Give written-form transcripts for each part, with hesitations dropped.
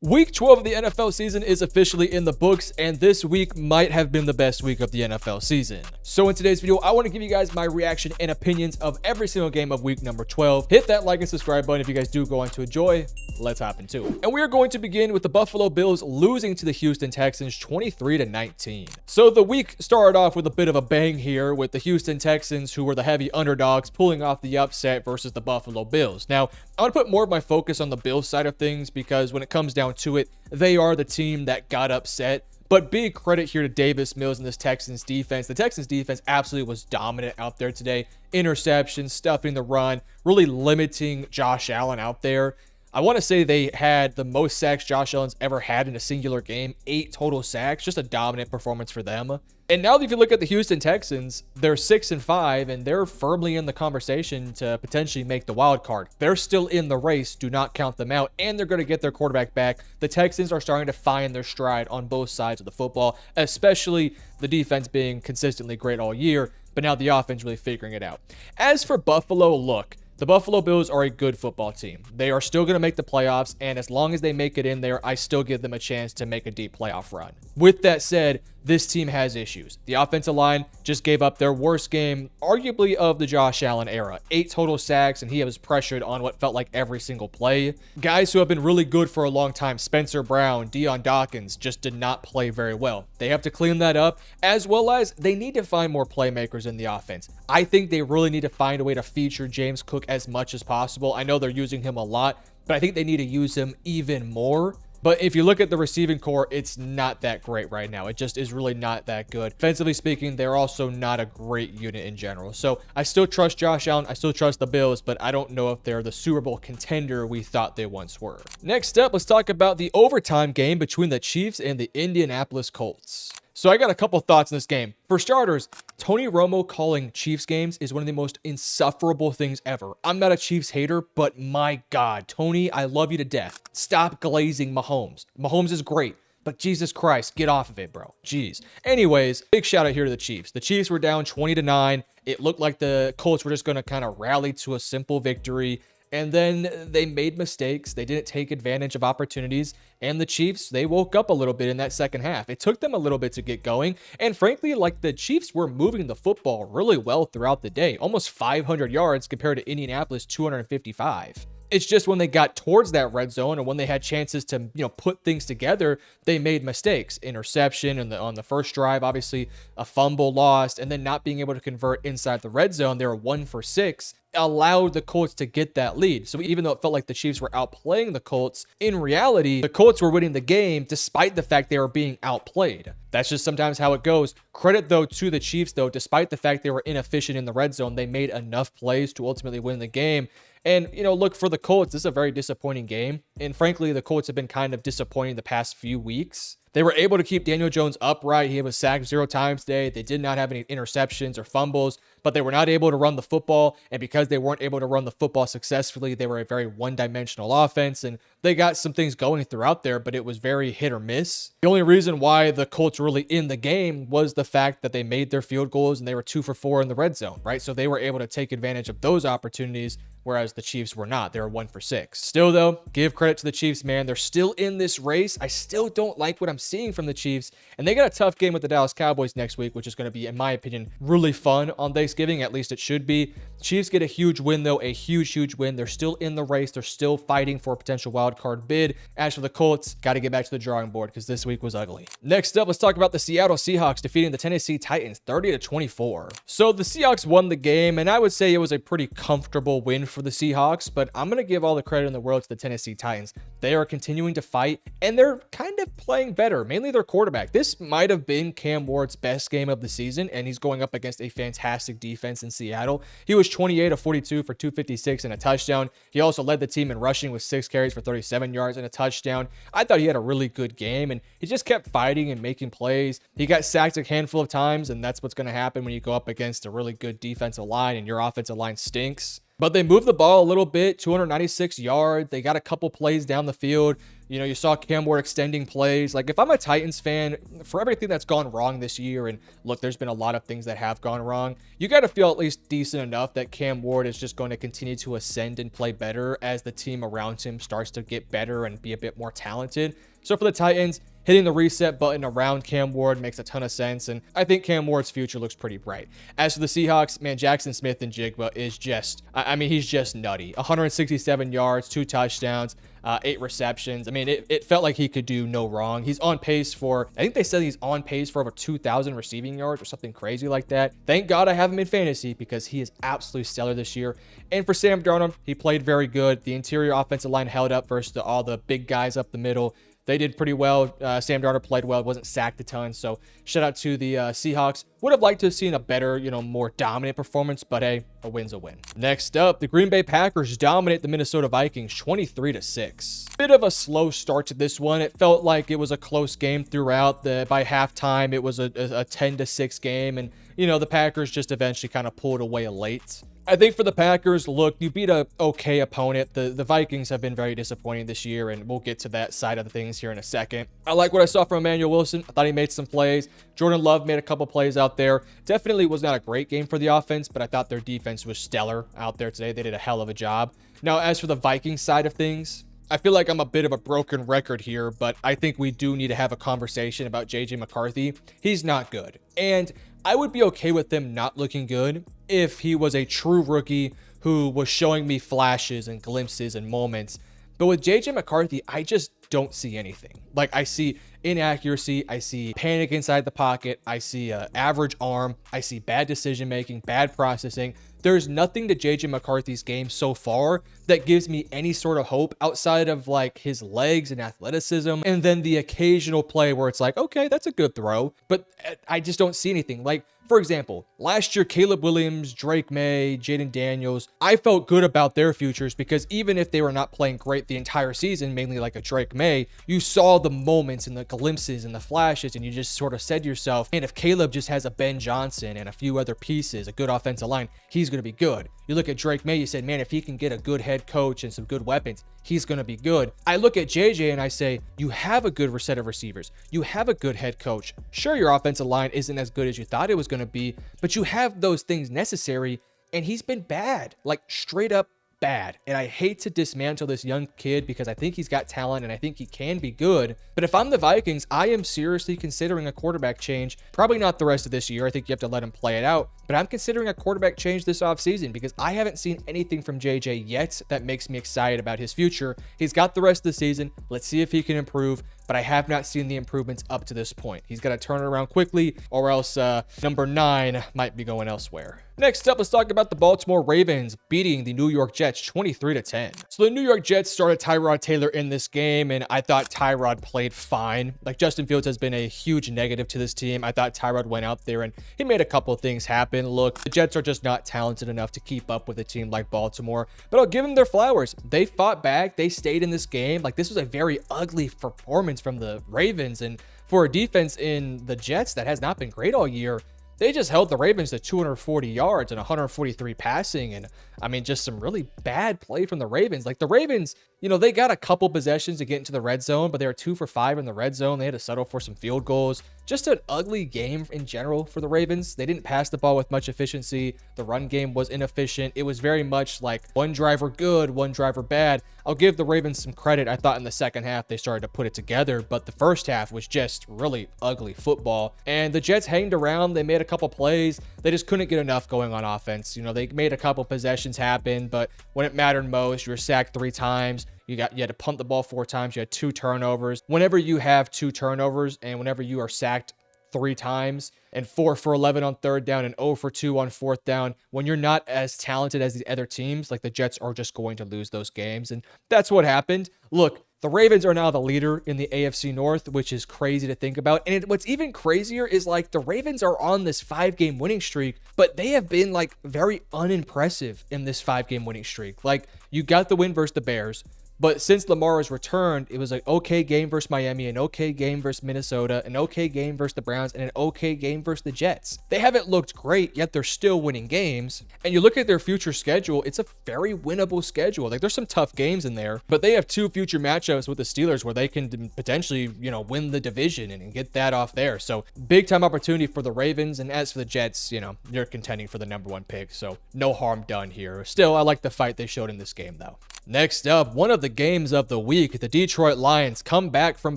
Week 12 of the NFL season is officially in the books, and this week might have been the best week of the NFL season. So in today's video, I want to give you guys my reaction and opinions of every single game of week number 12. Hit that like and subscribe button if you guys do go on to enjoy. Let's hop into it. And we are going to begin with the Buffalo Bills losing to the Houston Texans 23-19. So the week started off with a bit of a bang here with the Houston Texans, who were the heavy underdogs, pulling off the upset versus the Buffalo Bills. Now, I want to put more of my focus on the Bills side of things because when it comes down to it, they are the team that got upset. But big credit here to Davis Mills and this Texans defense. The Texans defense absolutely was dominant out there today. Interceptions, stuffing the run, really limiting Josh Allen out there. I want to say they had the most sacks Josh Allen's ever had in a singular game, 8 total sacks, just a dominant performance for them. And now if you look at the Houston Texans, they're 6-5 and they're firmly in the conversation to potentially make the wild card. They're still in the race, do not count them out, and they're going to get their quarterback back. The Texans are starting to find their stride on both sides of the football, especially the defense being consistently great all year, but now the offense really figuring it out. As for Buffalo, look, the Buffalo Bills are a good football team. They are still going to make the playoffs, and as long as they make it in there, I still give them a chance to make a deep playoff run. With that said, this team has issues. The offensive line just gave up their worst game, arguably of the Josh Allen era. 8 total sacks, and he was pressured on what felt like every single play. Guys who have been really good for a long time, Spencer Brown, Deion Dawkins, just did not play very well. They have to clean that up, as well as they need to find more playmakers in the offense. I think they really need to find a way to feature James Cook as much as possible. I know they're using him a lot, but I think they need to use him even more. But if you look at the receiving core, it's not that great right now. It just is really not that good. Defensively speaking, they're also not a great unit in general. So I still trust Josh Allen. I still trust the Bills, but I don't know if they're the Super Bowl contender we thought they once were. Next up, let's talk about the overtime game between the Chiefs and the Indianapolis Colts. So I got a couple thoughts in this game. For starters, Tony Romo calling Chiefs games is one of the most insufferable things ever. I'm not a Chiefs hater, but my God, Tony, I love you to death. Stop glazing Mahomes. Mahomes is great, but Jesus Christ, get off of it, bro. Jeez. Anyways, big shout out here to the Chiefs. The Chiefs were down 20-9. It looked like the Colts were just going to kind of rally to a simple victory. And then they made mistakes. They didn't take advantage of opportunities. And the Chiefs, they woke up a little bit in that second half. It took them a little bit to get going. And frankly, like the Chiefs were moving the football really well throughout the day. Almost 500 yards compared to Indianapolis 255. It's just when they got towards that red zone and when they had chances to, put things together, they made mistakes. Interception and on the first drive, obviously a fumble lost, and then not being able to convert inside the red zone. They were 1 for 6. Allowed the Colts to get that lead. So even though it felt like the Chiefs were outplaying the Colts, in reality, the Colts were winning the game despite the fact they were being outplayed. That's just sometimes how it goes. Credit, though, to the Chiefs, though, despite the fact they were inefficient in the red zone, they made enough plays to ultimately win the game. And, look, for the Colts, this is a very disappointing game. And frankly, the Colts have been kind of disappointing the past few weeks. They were able to keep Daniel Jones upright. He was sacked 0 times today. They did not have any interceptions or fumbles, but they were not able to run the football. And because they weren't able to run the football successfully, they were a very one-dimensional offense. And they got some things going throughout there, but it was very hit or miss. The only reason why the Colts were really in the game was the fact that they made their field goals and they were 2 for 4 in the red zone, right? So they were able to take advantage of those opportunities, whereas the Chiefs were not. They were 1 for 6. Still, though, give credit to the Chiefs, man. They're still in this race. I still don't like what I'm seeing from the Chiefs, and they got a tough game with the Dallas Cowboys next week, which is going to be, in my opinion, really fun on Thanksgiving. At least it should be. Chiefs get a huge win, though, a huge win. They're still in the race. They're still fighting for a potential wild card bid. As for the Colts, got to get back to the drawing board because this week was ugly. Next up, let's talk about the Seattle Seahawks defeating the Tennessee Titans 30-24. So the Seahawks won the game, and I would say it was a pretty comfortable win for the Seahawks, but I'm going to give all the credit in the world to the Tennessee Titans. They are continuing to fight, and they're kind of playing better, mainly their quarterback. This might have been Cam Ward's best game of the season, and he's going up against a fantastic defense in Seattle. He was 28 of 42 for 256 and a touchdown. He also led the team in rushing with 6 carries for 37 yards and a touchdown. I thought he had a really good game, and he just kept fighting and making plays. He got sacked a handful of times, and that's what's going to happen when you go up against a really good defensive line and your offensive line stinks. But they moved the ball a little bit, 296 yards. They got a couple plays down the field. You saw Cam Ward extending plays. Like, if I'm a Titans fan, for everything that's gone wrong this year, and look, there's been a lot of things that have gone wrong, you got to feel at least decent enough that Cam Ward is just going to continue to ascend and play better as the team around him starts to get better and be a bit more talented. So for the Titans, hitting the reset button around Cam Ward makes a ton of sense, and I think Cam Ward's future looks pretty bright. As for the Seahawks, man, Jackson Smith and Jigba is just, he's just nutty. 167 yards, 2 touchdowns, 8 receptions. I mean, it felt like he could do no wrong. He's on pace for, I think they said he's on pace for over 2,000 receiving yards or something crazy like that. Thank God I have him in fantasy because he is absolutely stellar this year. And for Sam Darnold, he played very good. The interior offensive line held up versus all the big guys up the middle. They did pretty well. Sam Darnold played well, wasn't sacked a ton. So shout out to the Seahawks. Would have liked to have seen a better, more dominant performance, but hey, a win's a win. Next up, the Green Bay Packers dominate the Minnesota Vikings 23-6. Bit of a slow start to this one. It felt like it was a close game throughout. By halftime, it was a 10-6 game, and the Packers just eventually kind of pulled away late. I think for the Packers, look, you beat a okay opponent. The Vikings have been very disappointing this year, and we'll get to that side of the things here in a second. I like what I saw from Emmanuel Wilson. I thought he made some plays. Jordan Love made a couple plays out there. Definitely was not a great game for the offense, but I thought their defense was stellar out there today. They did a hell of a job. Now, as for the Vikings side of things, I feel like I'm a bit of a broken record here, but I think we do need to have a conversation about JJ McCarthy. He's not good. And I would be okay with him not looking good if he was a true rookie who was showing me flashes and glimpses and moments. But with JJ McCarthy, I just don't see anything. Like, I see inaccuracy, I see panic inside the pocket, I see an average arm, I see bad decision making, bad processing. There's nothing to JJ McCarthy's game so far that gives me any sort of hope outside of like his legs and athleticism, and then the occasional play where it's like, okay, that's a good throw, but I just don't see anything. Like, for example, last year, Caleb Williams, Drake May, Jaden Daniels, I felt good about their futures because even if they were not playing great the entire season, mainly like a Drake May, you saw the moments and the glimpses and the flashes, and you just sort of said to yourself, and if Caleb just has a Ben Johnson and a few other pieces, a good offensive line, he's going to be good. You look at Drake May, you said, man, if he can get a good head coach and some good weapons, he's going to be good. I look at JJ and I say, you have a good set of receivers. You have a good head coach. Sure, your offensive line isn't as good as you thought it was going to be, but you have those things necessary, and he's been bad, like straight up bad. And I hate to dismantle this young kid because I think he's got talent and I think he can be good. But if I'm the Vikings, I am seriously considering a quarterback change. Probably not the rest of this year. I think you have to let him play it out. But I'm considering a quarterback change this offseason because I haven't seen anything from JJ yet that makes me excited about his future. He's got the rest of the season. Let's see if he can improve. But I have not seen the improvements up to this point. He's got to turn it around quickly, or else number 9 might be going elsewhere. Next up, let's talk about the Baltimore Ravens beating the New York Jets 23-10. So the New York Jets started Tyrod Taylor in this game, and I thought Tyrod played fine. Like, Justin Fields has been a huge negative to this team. I thought Tyrod went out there and he made a couple of things happen. Look, the Jets are just not talented enough to keep up with a team like Baltimore, but I'll give them their flowers. They fought back. They stayed in this game. Like, this was a very ugly performance from the Ravens, and for a defense in the Jets that has not been great all year, they just held the Ravens to 240 yards and 143 passing. And I mean, just some really bad play from the Ravens. Like, the Ravens, they got a couple possessions to get into the red zone, but they were 2 for 5 in the red zone. They had to settle for some field goals. Just an ugly game in general for the Ravens. They didn't pass the ball with much efficiency. The run game was inefficient. It was very much like one driver good, one driver bad. I'll give the Ravens some credit. I thought in the second half they started to put it together, but the first half was just really ugly football. And the Jets hanged around. They made a couple plays. They just couldn't get enough going on offense. They made a couple possessions happen, but when it mattered most, you were sacked 3 times. You had to punt the ball 4 times. You had 2 turnovers. Whenever you have 2 turnovers and whenever you are sacked 3 times and 4 for 11 on 3rd down and 0 for 2 on 4th down, when you're not as talented as the other teams, like, the Jets are just going to lose those games. And that's what happened. Look, the Ravens are now the leader in the AFC North, which is crazy to think about. And what's even crazier is, like, the Ravens are on this 5-game winning streak, but they have been, like, very unimpressive in this 5-game winning streak. Like, you got the win versus the Bears. But since Lamar has returned, it was an okay game versus Miami, an okay game versus Minnesota, an okay game versus the Browns, and an okay game versus the Jets. They haven't looked great, yet they're still winning games. And you look at their future schedule, it's a very winnable schedule. Like, there's some tough games in there, but they have 2 future matchups with the Steelers where they can potentially, win the division and get that off there. So big time opportunity for the Ravens. And as for the Jets, they're contending for the #1 pick. So no harm done here. Still, I like the fight they showed in this game though. Next up, one of the games of the week, the Detroit Lions come back from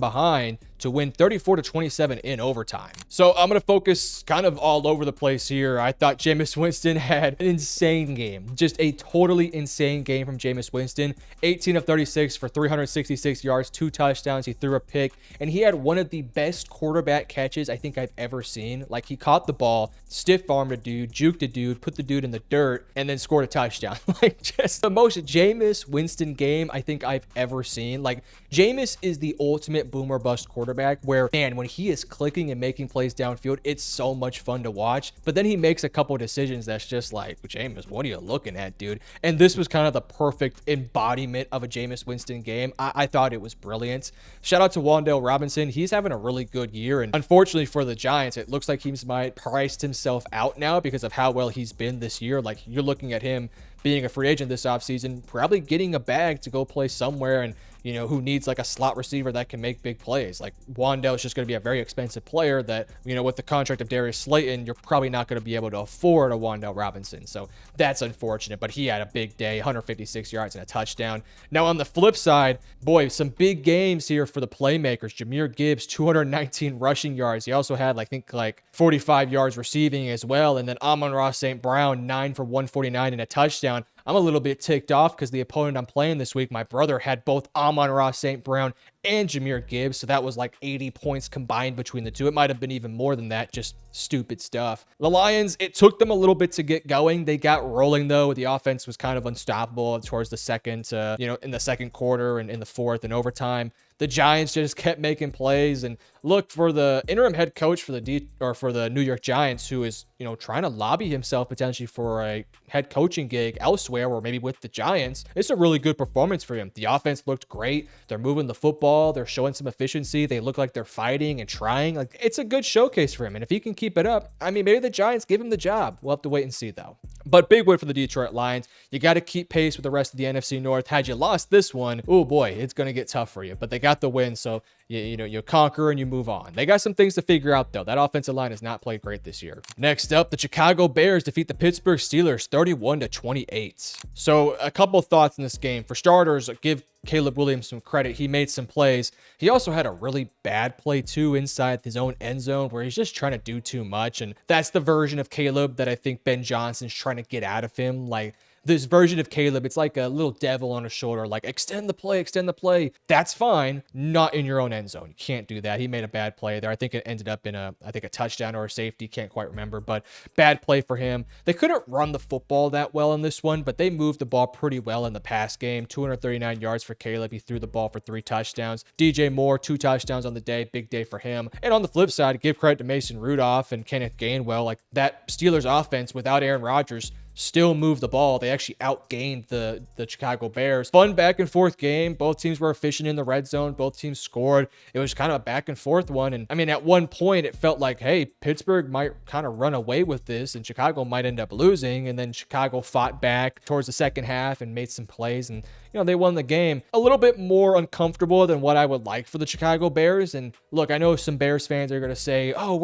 behind to win 34-27 in overtime. So I'm going to focus kind of all over the place here. I thought Jameis Winston had an insane game. Just a totally insane game from Jameis Winston. 18 of 36 for 366 yards, 2 touchdowns. He threw a pick, and he had one of the best quarterback catches I think I've ever seen. Like, he caught the ball, stiff-armed a dude, juked a dude, put the dude in the dirt, and then scored a touchdown. Like, just the most Jameis Winston game I think I've ever seen. Like, Jameis is the ultimate boomer bust quarterback where, man, when he is clicking and making plays downfield, it's so much fun to watch. But then he makes a couple decisions that's just like, Jameis, what are you looking at, dude? And this was kind of the perfect embodiment of a Jameis Winston game. I thought it was brilliant. Shout out to Wan'Dale Robinson. He's having a really good year. And unfortunately for the Giants, it looks like he's might priced himself out now because of how well he's been this year. Like, you're looking at him being a free agent this offseason, probably getting a bag to go play somewhere, and who needs like a slot receiver that can make big plays. Like, Wan'Dale is just going to be a very expensive player that, with the contract of Darius Slayton, you're probably not going to be able to afford a Wan'Dale Robinson. So that's unfortunate, but he had a big day, 156 yards and a touchdown. Now on the flip side, boy, some big games here for the playmakers. Jahmyr Gibbs, 219 rushing yards. He also had, I think, 45 yards receiving as well. And then Amon-Ra St. Brown, 9 for 149 and a touchdown. I'm a little bit ticked off because the opponent I'm playing this week, my brother, had both Amon-Ra St. Brown and Jahmyr Gibbs. So that was like 80 points combined between the two. It might have been even more than that. Just stupid stuff. The Lions, it took them a little bit to get going. They got rolling though. The offense was kind of unstoppable towards the second, in the second quarter and in the fourth and overtime. The Giants just kept making plays. And look, for the interim head coach for the New York Giants, who is, trying to lobby himself potentially for a head coaching gig elsewhere or maybe with the Giants, it's a really good performance for him. The offense looked great. They're moving the football. They're showing some efficiency. They look like they're fighting and trying. Like, it's a good showcase for him. And if he can keep it up, maybe the Giants give him the job. We'll have to wait and see though. But big win for the Detroit Lions. You got to keep pace with the rest of the NFC North. Had you lost this one, oh boy, it's going to get tough for you. But they got the win, so you conquer and you move on. They got some things to figure out though. That offensive line has not played great this year. Next up, the Chicago Bears defeat the Pittsburgh Steelers 31-28. So a couple thoughts in this game. For starters, give Caleb Williams some credit. He made some plays. He also had a really bad play too inside his own end zone where he's just trying to do too much. And that's the version of Caleb that I think Ben Johnson's trying to get out of him. Like, this version of Caleb, it's like a little devil on his shoulder, like, extend the play. That's fine. Not in your own end zone. You can't do that. He made a bad play there. I think it ended up in a touchdown or a safety. Can't quite remember, but bad play for him. They couldn't run the football that well in this one, but they moved the ball pretty well in the pass game. 239 yards for Caleb. He threw the ball for 3 touchdowns. DJ Moore, 2 touchdowns on the day. Big day for him. And on the flip side, give credit to Mason Rudolph and Kenneth Gainwell. Like, that Steelers offense without Aaron Rodgers still moved the ball. They actually outgained the Chicago Bears. Fun back and forth game. Both teams were efficient in the red zone. Both teams scored. It was kind of a back and forth one. And at one point it felt like, hey, Pittsburgh might kind of run away with this and Chicago might end up losing. And then Chicago fought back towards the second half and made some plays. And they won the game. A little bit more uncomfortable than what I would like for the Chicago Bears. And look, I know some Bears fans are going to say, oh,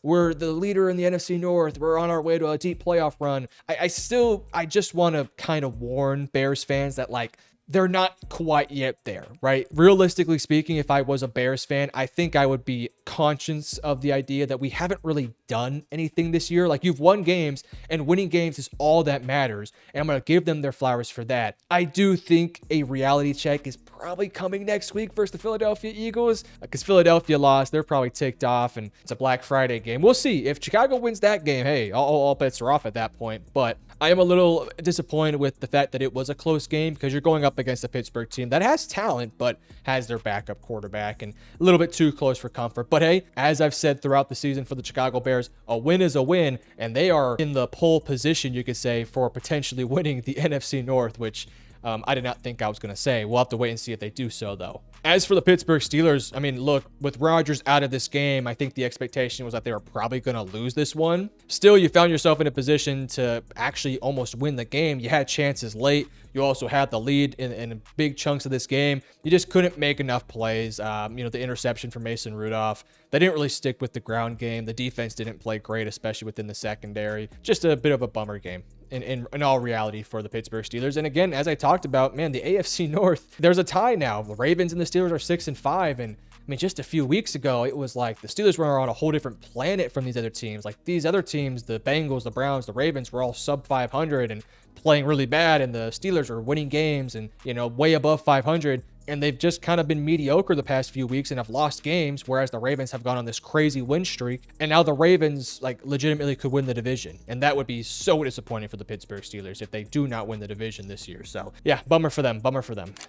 we're the leader in the NFC North. We're on our way to a deep playoff run. I just want to kind of warn Bears fans that, like, they're not quite yet there, right? Realistically speaking, if I was a Bears fan, I think I would be conscious of the idea that we haven't really done anything this year. Like, you've won games, and winning games is all that matters. And I'm going to give them their flowers for that. I do think a reality check is probably coming next week versus the Philadelphia Eagles, because Philadelphia lost. They're probably ticked off, and it's a Black Friday game. We'll see. If Chicago wins that game, hey, all bets are off at that point. But I am a little disappointed with the fact that it was a close game, because you're going up against a Pittsburgh team that has talent, but has their backup quarterback, and a little bit too close for comfort. But hey, as I've said throughout the season for the Chicago Bears, a win is a win, and they are in the pole position, you could say, for potentially winning the NFC North, which I did not think I was going to say. We'll have to wait and see if they do so, though. As for the Pittsburgh Steelers, I mean, look, with Rodgers out of this game, I think the expectation was that they were probably going to lose this one. Still, you found yourself in a position to actually almost win the game. You had chances late. You also had the lead in big chunks of this game. You just couldn't make enough plays. The interception from Mason Rudolph. They didn't really stick with the ground game. The defense didn't play great, especially within the secondary. Just a bit of a bummer game in all reality for the Pittsburgh Steelers. And again, as I talked about, man, the AFC North, there's a tie now. The Ravens and the Steelers are 6-5. And I mean, just a few weeks ago, it was like the Steelers were on a whole different planet from these other teams. Like these other teams, the Bengals, the Browns, the Ravens were all sub 500 and playing really bad. And the Steelers are winning games and, way above 500. And they've just kind of been mediocre the past few weeks and have lost games, whereas the Ravens have gone on this crazy win streak. And now the Ravens, legitimately could win the division. And that would be so disappointing for the Pittsburgh Steelers if they do not win the division this year. So, yeah, bummer for them.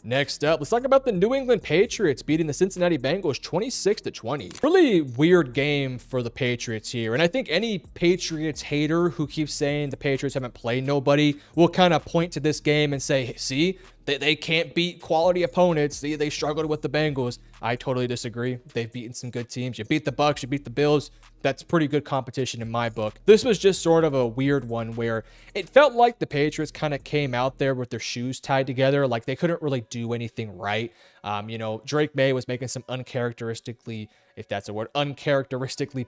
Next up, let's talk about the New England Patriots beating the Cincinnati Bengals 26-20. Really weird game for the Patriots here. And I think any Patriots hater who keeps saying the Patriots haven't played nobody will kind of point to this game and say, see, they can't beat quality opponents. They struggled with the Bengals. I totally disagree. They've beaten some good teams. You beat the Bucs, you beat the Bills. That's pretty good competition in my book. This was just sort of a weird one where it felt like the Patriots kind of came out there with their shoes tied together. Like they couldn't really do anything right. Drake May was making some uncharacteristically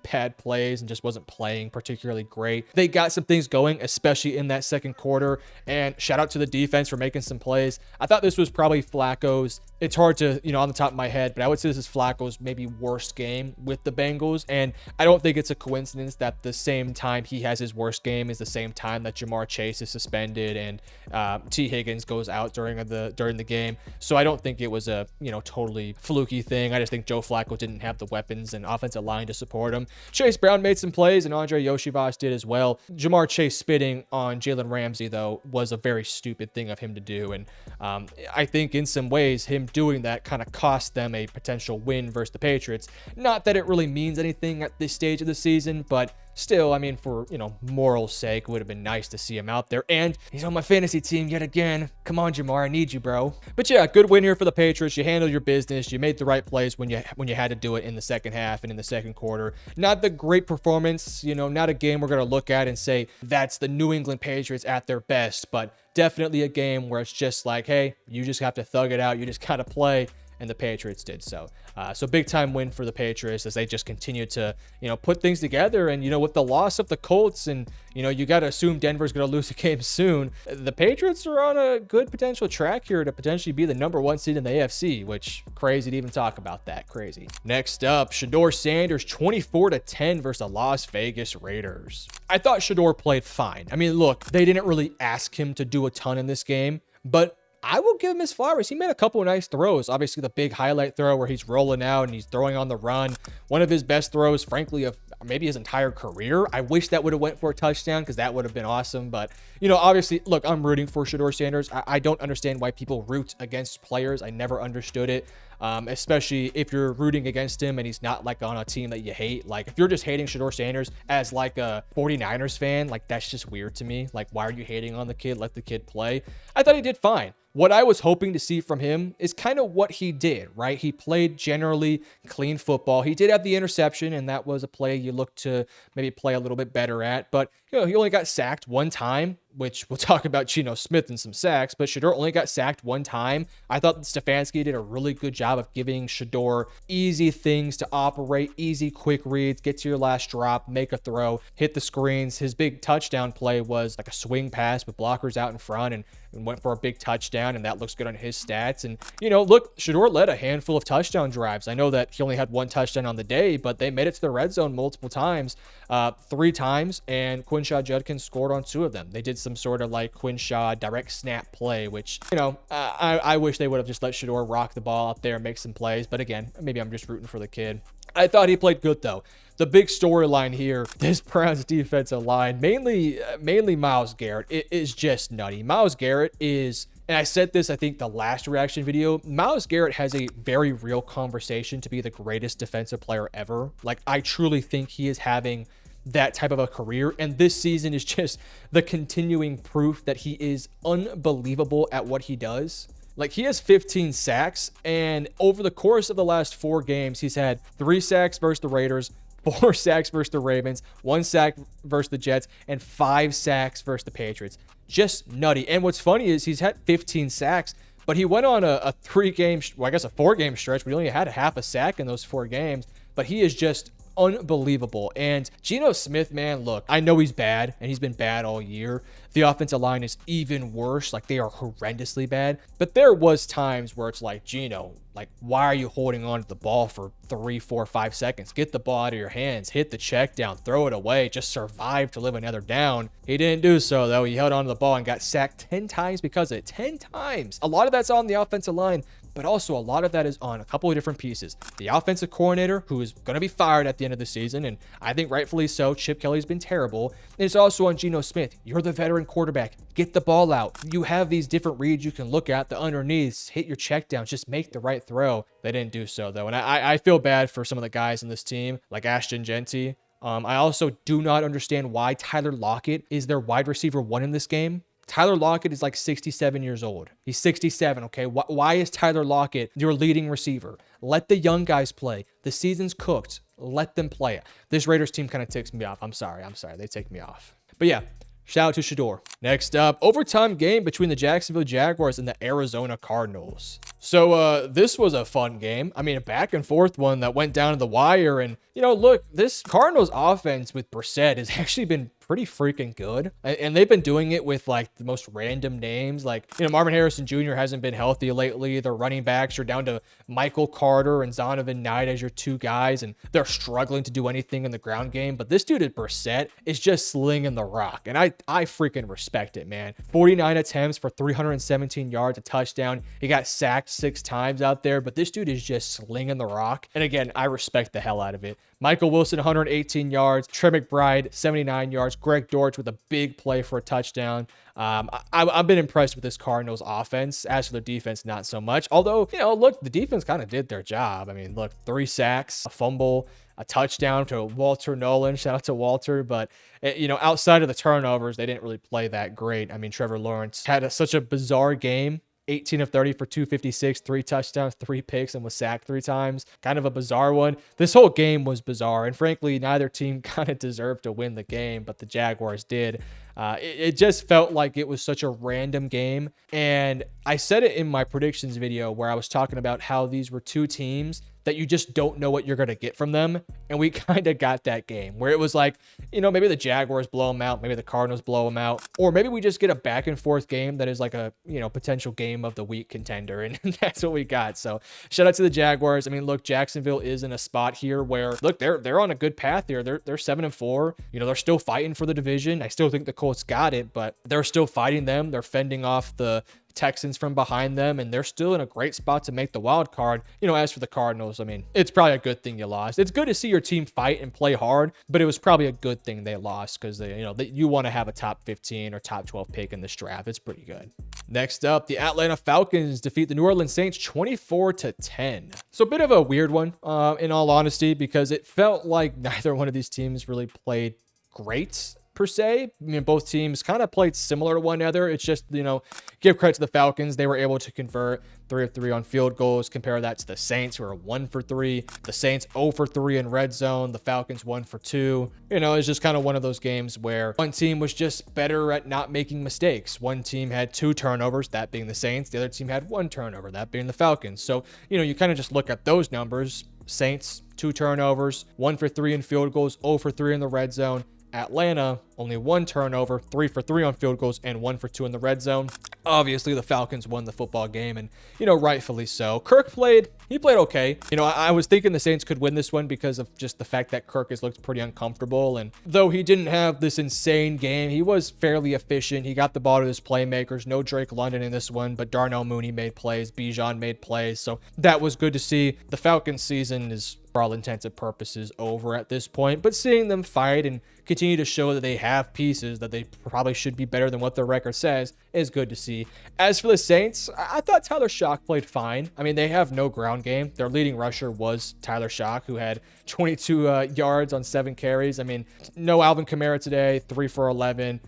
bad plays and just wasn't playing particularly great. They got some things going, especially in that second quarter. And shout out to the defense for making some plays. I thought this was probably Flacco's. It's hard to, on the top of my head, but I would say this is Flacco's maybe worst game with the Bengals. And I don't think it's a coincidence that the same time he has his worst game is the same time that Jamar Chase is suspended and T. Higgins goes out during the game. So I don't think it was a, totally fluky thing. I just think Joe Flacco didn't have the weapons and offensive line to support him. Chase Brown made some plays and Andre Yoshivas did as well. Jamar Chase spitting on Jalen Ramsey, though, was a very stupid thing of him to do. And I think in some ways him doing that kind of cost them a potential win versus the Patriots. Not that it really means anything at this stage of the season, but still, I mean, for, moral sake, it would have been nice to see him out there. And he's on my fantasy team yet again. Come on, Jamar, I need you, bro. But yeah, good win here for the Patriots. You handled your business. You made the right plays when you had to do it in the second half and in the second quarter. Not the great performance, not a game we're going to look at and say that's the New England Patriots at their best, but definitely a game where it's just like, hey, you just have to thug it out. You just gotta play. And the Patriots did so. So big time win for the Patriots as they just continue to, put things together. And, with the loss of the Colts and, you got to assume Denver's going to lose a game soon. The Patriots are on a good potential track here to potentially be the #1 seed in the AFC, which crazy to even talk about that. Crazy. Next up, Shedeur Sanders 24-10 versus the Las Vegas Raiders. I thought Shedeur played fine. I mean, look, they didn't really ask him to do a ton in this game, but I will give him his flowers. He made a couple of nice throws. Obviously, the big highlight throw where he's rolling out and he's throwing on the run. One of his best throws, frankly, of maybe his entire career. I wish that would have went for a touchdown because that would have been awesome. But, obviously, look, I'm rooting for Shedeur Sanders. I don't understand why people root against players. I never understood it. Especially if you're rooting against him and he's not on a team that you hate. Like if you're just hating Shedeur Sanders as a 49ers fan, that's just weird to me. Why are you hating on the kid? Let the kid play. I thought he did fine. What I was hoping to see from him is kind of what he did, right? He played generally clean football. He did have the interception, and that was a play you look to maybe play a little bit better at. But, he only got sacked one time, which we'll talk about Geno Smith and some sacks, but Shedeur only got sacked one time. I thought Stefanski did a really good job of giving Shedeur easy things to operate, easy quick reads, get to your last drop, make a throw, hit the screens. His big touchdown play was a swing pass with blockers out in front and went for a big touchdown, and that looks good on his stats. And, look, Shedeur led a handful of touchdown drives. I know that he only had one touchdown on the day, but they made it to the red zone multiple times, 3 times, and Quinshaw Judkins scored on 2 of them. They did some sort of Quinshaw direct snap play, which, I wish they would have just let Shedeur rock the ball out there and make some plays. But again, maybe I'm just rooting for the kid. I thought he played good, though. The big storyline here, this Browns defensive line, mainly Myles Garrett, it is just nutty. Myles Garrett is, and I said this, I think, the last reaction video, Myles Garrett has a very real conversation to be the greatest defensive player ever. I truly think he is having that type of a career. And this season is just the continuing proof that he is unbelievable at what he does. Like, he has 15 sacks, and over the course of the last 4 games, he's had 3 sacks versus the Raiders, 4 sacks versus the Ravens, 1 sack versus the Jets, and 5 sacks versus the Patriots. Just nutty. And what's funny is he's had 15 sacks, but he went on a 3-game, well, I guess a 4-game stretch, but he only had a half a sack in those 4 games. But he is just unbelievable. And Geno Smith, man, look, I know he's bad, and he's been bad all year. The offensive line is even worse. Like, they are horrendously bad. But there was times where it's like, Geno, like, why are you holding on to the ball for 3, 4, 5 seconds? Get the ball out of your hands, hit the check down, throw it away, just survive to live another down. He didn't do so, though. He held on to the ball and got sacked 10 times because of it. 10 times. A lot of that's on the offensive line, but also a lot of that is on a couple of different pieces. The offensive coordinator, who is going to be fired at the end of the season, and I think rightfully so. Chip Kelly's been terrible. And it's also on Geno Smith. You're the veteran quarterback. Get the ball out. You have these different reads you can look at, the underneaths, hit your check downs, just make the right throw. They didn't do so, though. And I feel bad for some of the guys in this team, like Ashton Genty. I also do not understand why Tyler Lockett is their wide receiver 1 in this game. Tyler Lockett is like 67 years old. He's 67, okay? Why is Tyler Lockett your leading receiver? Let the young guys play. The season's cooked. Let them play. This Raiders team kind of ticks me off. I'm sorry. They take me off. But yeah, shout out to Shador. Next up, overtime game between the Jacksonville Jaguars and the Arizona Cardinals. So this was a fun game. I mean, a back and forth one that went down to the wire. And, you know, look, this Cardinals offense with Brissett has actually been pretty freaking good. And they've been doing it with like the most random names. Like, you know, Marvin Harrison Jr. hasn't been healthy lately. Their running backs are down to Michael Carter and Zonovan Knight as your 2 guys. And they're struggling to do anything in the ground game. But this dude at Brissett is just slinging the rock. And I freaking respect it, man. 49 attempts for 317 yards, a touchdown. He got sacked 6 times out there. But this dude is just slinging the rock. And again, I respect the hell out of it. Michael Wilson, 118 yards. Trey McBride, 79 yards. Greg Dortch with a big play for a touchdown. I've been impressed with this Cardinals offense. As for the defense, not so much. Although, you know, look, the defense kind of did their job. I mean, look, 3 sacks, a fumble, a touchdown to Walter Nolan. Shout out to Walter. But, you know, outside of the turnovers, they didn't really play that great. I mean, Trevor Lawrence had such a bizarre game. 18 of 30 for 256, 3 touchdowns, 3 picks, and was sacked 3 times. Kind of a bizarre one. This whole game was bizarre, and frankly, neither team kind of deserved to win the game, but the Jaguars did. It just felt like it was such a random game, and I said it in my predictions video where I was talking about how these were 2 teams that you just don't know what you're going to get from them. And we kind of got that game where it was like, you know, maybe the Jaguars blow them out, maybe the Cardinals blow them out, or maybe we just get a back and forth game that is like a, you know, potential game of the week contender. And that's what we got. So shout out to the Jaguars. I mean, look, Jacksonville is in a spot here where, look, they're on a good path here. They're 7-4. You know, they're still fighting for the division. I still think the Colts got it, but they're still fighting them. They're fending off the Texans from behind them, and they're still in a great spot to make the wild card. You know, as for the Cardinals, I mean, it's probably a good thing you lost. It's good to see your team fight and play hard, but it was probably a good thing they lost because they, you know, you want to have a top 15 or top 12 pick in this draft. It's pretty good. Next up, the Atlanta Falcons defeat the New Orleans Saints 24-10. So a bit of a weird one, in all honesty, because it felt like neither one of these teams really played great per se. I mean, both teams kind of played similar to one another. It's just, you know, give credit to the Falcons. They were able to convert 3 of 3 on field goals. Compare that to the Saints, who are 1 for 3. The Saints 0 for 3 in red zone. The Falcons 1 for 2. You know, it's just kind of one of those games where one team was just better at not making mistakes. One team had 2 turnovers, that being the Saints. The other team had 1 turnover, that being the Falcons. So, you know, you kind of just look at those numbers. Saints, 2 turnovers, 1 for 3 in field goals, 0 for 3 in the red zone. Atlanta, only 1 turnover, 3 for 3 on field goals, and 1 for 2 in the red zone. Obviously, the Falcons won the football game, and, you know, rightfully so. Kirk played okay. You know, I was thinking the Saints could win this one because of just the fact that Kirk has looked pretty uncomfortable, and though he didn't have this insane game, he was fairly efficient. He got the ball to his playmakers. No Drake London in this one, but Darnell Mooney made plays. Bijan made plays, so that was good to see. The Falcons season is for all intents and purposes, over at this point. But seeing them fight and continue to show that they have pieces that they probably should be better than what their record says is good to see. As for the Saints, I thought Tyler Shock played fine. I mean, they have no ground game. Their leading rusher was Tyler Shock, who had 22 yards on 7 carries. I mean, no Alvin Kamara today, 3 for 11.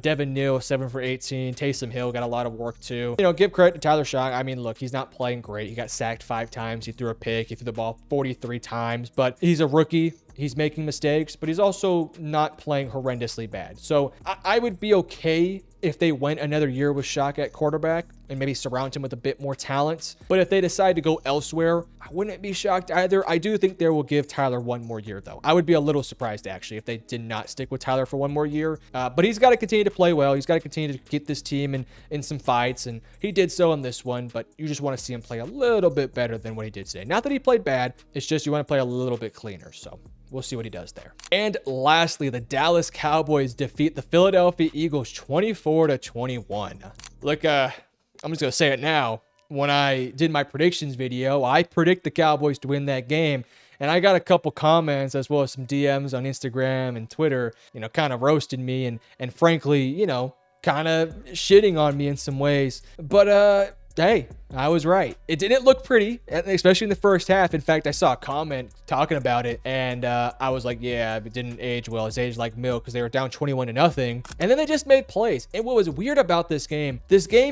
Devin Neal, 7 for 18. Taysom Hill got a lot of work too. You know, give credit to Tyler Shock. I mean, look, he's not playing great. He got sacked 5 times. He threw a pick. He threw the ball 43 times, but he's a rookie. He's making mistakes, but he's also not playing horrendously bad. So I would be okay if they went another year with Shock at quarterback and maybe surround him with a bit more talent. But if they decide to go elsewhere, I wouldn't be shocked either. I do think they will give Tyler 1 more year, though. I would be a little surprised, actually, if they did not stick with Tyler for 1 more year. But he's got to continue to play well. He's got to continue to get this team in some fights, and he did so in this one, but you just want to see him play a little bit better than what he did today. Not that he played bad. It's just you want to play a little bit cleaner, so we'll see what he does there. And lastly, the Dallas Cowboys defeat the Philadelphia Eagles 24-21. Look, I'm just going to say it now. When I did my predictions video, I predict the Cowboys to win that game. And I got a couple comments as well as some DMs on Instagram and Twitter, you know, kind of roasted me and frankly, you know, kind of shitting on me in some ways. But, hey, I was right. It didn't look pretty, especially in the first half. In fact, I saw a comment talking about it, and I was like, yeah, it didn't age well. It's aged like milk because they were down 21-0. And then they just made plays. And what was weird about this game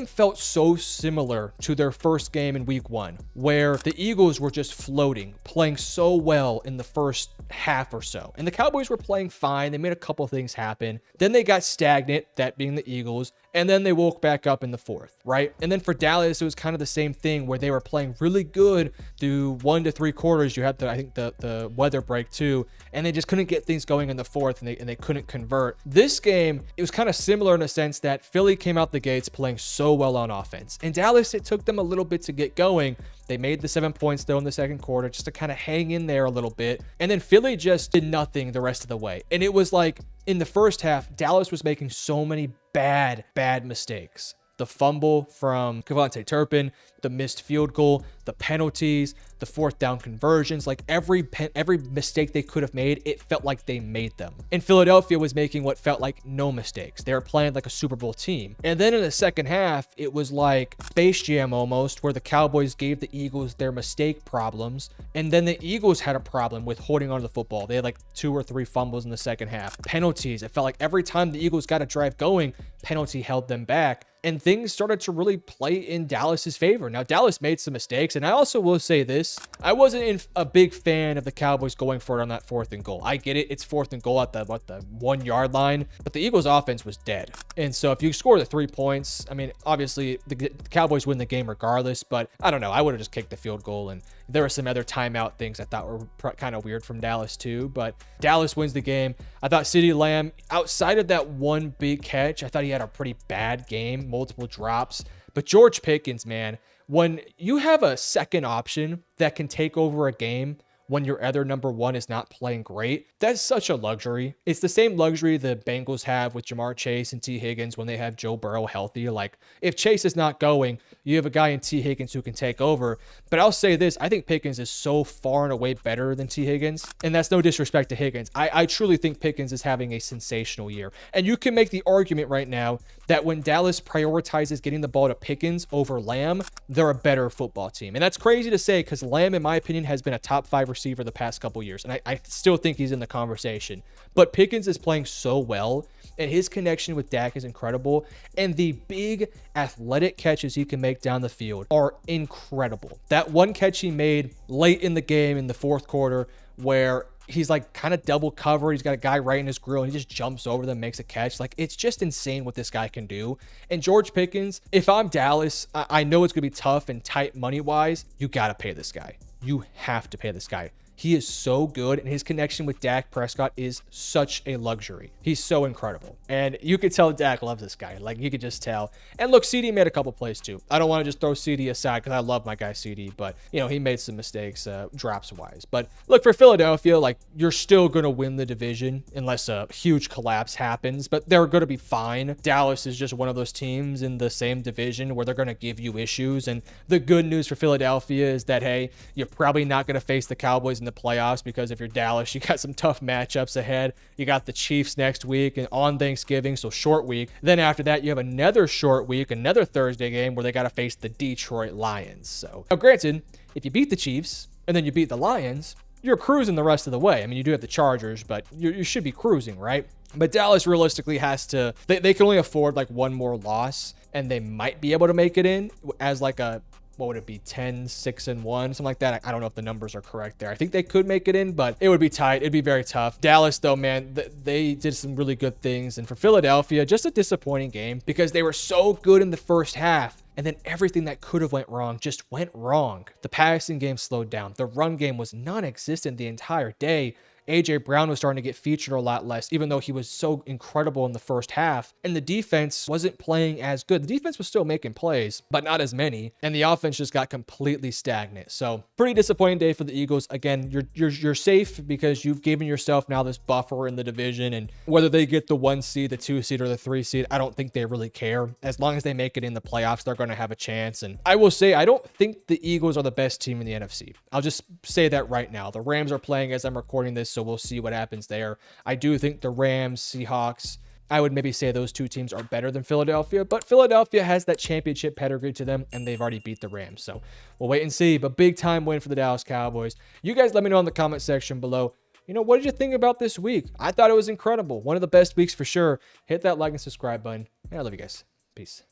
felt so similar to their first game in week 1, where the Eagles were just floating, playing so well in the first half or so. And the Cowboys were playing fine. They made a couple things happen. Then they got stagnant, that being the Eagles. And then they woke back up in the fourth, right? And then for Dallas, it was kind of the same thing where they were playing really good through 1 to 3 quarters. You had I think the weather break too, and they just couldn't get things going in the fourth, and they couldn't convert. This game, it was kind of similar in a sense that Philly came out the gates playing so well on offense. In Dallas, it took them a little bit to get going. They made the 7 points though in the second quarter just to kind of hang in there a little bit. And then Philly just did nothing the rest of the way. And it was like in the first half, Dallas was making so many bad mistakes. The fumble from Kevontae Turpin, the missed field goal, the penalties, the 4th down conversions, like every mistake they could have made, it felt like they made them. And Philadelphia was making what felt like no mistakes. They were playing like a Super Bowl team. And then in the second half, it was like Space Jam almost, where the Cowboys gave the Eagles their mistake problems. And then the Eagles had a problem with holding onto the football. They had like 2 or 3 fumbles in the second half. Penalties. It felt like every time the Eagles got a drive going, penalty held them back. And things started to really play in Dallas's favor. Now, Dallas made some mistakes, and I also will say this. I wasn't a big fan of the Cowboys going for it on that 4th and goal. I get it. It's 4th and goal at the 1 yard line, but the Eagles offense was dead. And so if you score the 3 points, I mean, obviously the Cowboys win the game regardless, but I don't know. I would have just kicked the field goal, and there were some other timeout things I thought were kind of weird from Dallas too, but Dallas wins the game. I thought CeeDee Lamb, outside of that one big catch, I thought he had a pretty bad game, multiple drops. But George Pickens, man, when you have a second option that can take over a game when your other number 1 is not playing great, that's such a luxury. It's the same luxury the Bengals have with Jamar Chase and T. Higgins when they have Joe Burrow healthy. Like, if Chase is not going, you have a guy in T. Higgins who can take over. But I'll say this, I think Pickens is so far and away better than T. Higgins, and that's no disrespect to Higgins. I truly think Pickens is having a sensational year. And you can make the argument right now that when Dallas prioritizes getting the ball to Pickens over Lamb, they're a better football team. And that's crazy to say because Lamb, in my opinion, has been a top 5 receiver the past couple years. And I still think he's in the conversation. But Pickens is playing so well, and his connection with Dak is incredible. And the big athletic catches he can make down the field are incredible. That one catch he made late in the game in the 4th quarter where he's like kind of double covered. He's got a guy right in his grill, and he just jumps over them, makes a catch. Like, it's just insane what this guy can do. And George Pickens, if I'm Dallas, I know it's going to be tough and tight money-wise. You got to pay this guy. You have to pay this guy. He is so good, and his connection with Dak Prescott is such a luxury. He's so incredible. And you could tell Dak loves this guy. Like, you could just tell. And look, CD made a couple plays too. I don't want to just throw CD aside because I love my guy CD, but, you know, he made some mistakes drops-wise. But look, for Philadelphia, like, you're still going to win the division unless a huge collapse happens, but they're going to be fine. Dallas is just one of those teams in the same division where they're going to give you issues. And the good news for Philadelphia is that, hey, you're probably not going to face the Cowboys in the playoffs, because if you're Dallas, you got some tough matchups ahead. You got the Chiefs next week and on Thanksgiving, so short week. Then after that, you have another short week, another Thursday game where they got to face the Detroit Lions. So now, granted, if you beat the Chiefs and then you beat the Lions, you're cruising the rest of the way. I mean, you do have the Chargers, but you should be cruising, right? But Dallas realistically has to, they can only afford like one more loss, and they might be able to make it in as like a, what would it be, 10-6-1, something like that. I don't know if the numbers are correct there. I think they could make it in, but it would be tight. It'd be very tough. Dallas, though, man, they did some really good things. And for Philadelphia, just a disappointing game because they were so good in the first half. And then everything that could have went wrong just went wrong. The passing game slowed down. The run game was non-existent the entire day. A.J. Brown was starting to get featured a lot less, even though he was so incredible in the first half. And the defense wasn't playing as good. The defense was still making plays, but not as many. And the offense just got completely stagnant. So pretty disappointing day for the Eagles. Again, you're safe because you've given yourself now this buffer in the division. And whether they get the 1 seed, the 2 seed, or the 3 seed, I don't think they really care. As long as they make it in the playoffs, they're going to have a chance. And I will say, I don't think the Eagles are the best team in the NFC. I'll just say that right now. The Rams are playing as I'm recording this, so we'll see what happens there. I do think the Rams, Seahawks, I would maybe say those two teams are better than Philadelphia, but Philadelphia has that championship pedigree to them, and they've already beat the Rams. So we'll wait and see, but big time win for the Dallas Cowboys. You guys let me know in the comment section below, what did you think about this week? I thought it was incredible. One of the best weeks for sure. Hit that like and subscribe button, and I love you guys. Peace.